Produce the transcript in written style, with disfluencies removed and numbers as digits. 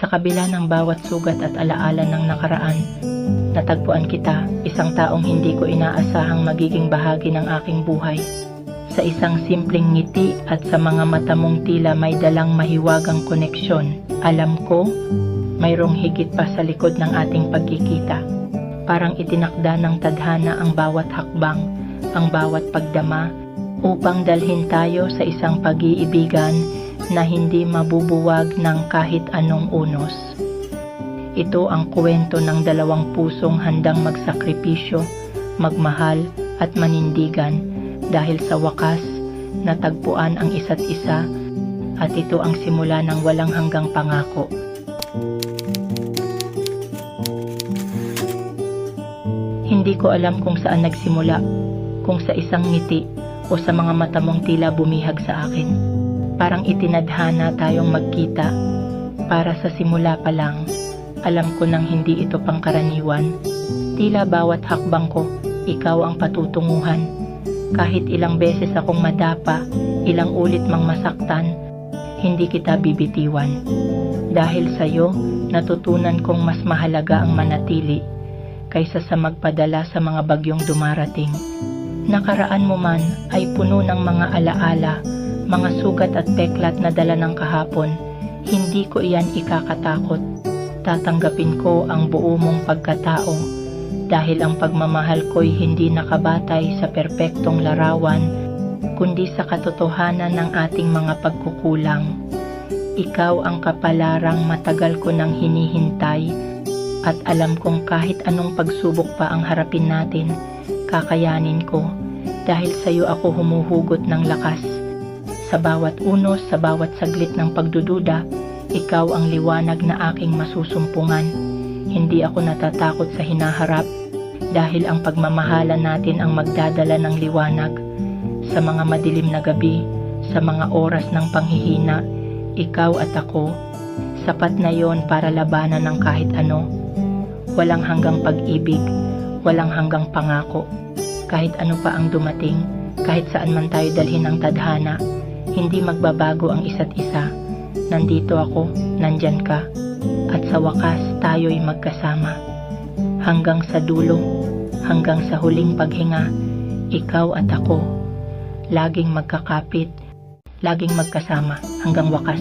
Sa kabila ng bawat sugat at alaala ng nakaraan, natagpuan kita, isang taong hindi ko inaasahang magiging bahagi ng aking buhay. Sa isang simpleng ngiti at sa mga mata mong tila may dalang mahiwagang koneksyon, alam ko, mayroong higit pa sa likod ng ating pagkikita. Parang itinakda ng tadhana ang bawat hakbang, ang bawat pagdama, upang dalhin tayo sa isang pag-iibigan na hindi mabubuwag ng kahit anong unos. Ito ang kwento ng dalawang pusong handang magsakripisyo, magmahal at manindigan dahil sa wakas natagpuan ang isa't isa at ito ang simula ng walang hanggang pangako. Hindi ko alam kung saan nagsimula, kung sa isang ngiti o sa mga mata mong tila bumihag sa akin. Parang itinadhana tayong magkita. Para sa simula pa lang, alam ko nang hindi ito pangkaraniwan. Tila bawat hakbang ko, ikaw ang patutunguhan. Kahit ilang beses akong madapa, ilang ulit mang masaktan, hindi kita bibitiwan. Dahil sa'yo, natutunan kong mas mahalaga ang manatili kaysa sa magpadala sa mga bagyong dumarating. Nakaraan mo man ay puno ng mga alaala, mga sugat at peklat na dala ng kahapon. Hindi ko iyan ikakatakot. Tatanggapin ko ang buo mong pagkatao dahil ang pagmamahal ko'y hindi nakabatay sa perpektong larawan kundi sa katotohanan ng ating mga pagkukulang. Ikaw ang kapalarang matagal ko nang hinihintay at alam kong kahit anong pagsubok pa ang harapin natin, kakayanin ko dahil sa'yo ako humuhugot ng lakas. Sa bawat unos, sa bawat saglit ng pagdududa, ikaw ang liwanag na aking masusumpungan. Hindi ako natatakot sa hinaharap dahil ang pagmamahalan natin ang magdadala ng liwanag. Sa mga madilim na gabi, sa mga oras ng panghihina, ikaw at ako, sapat na yon para labanan ng kahit ano. Walang hanggang pag-ibig, walang hanggang pangako. Kahit ano pa ang dumating, kahit saan man tayo dalhin ang tadhana, hindi magbabago ang isa't isa. Nandito ako, nandyan ka, at sa wakas tayo'y magkasama. Hanggang sa dulo, hanggang sa huling paghinga, ikaw at ako, laging magkakapit, laging magkasama hanggang wakas.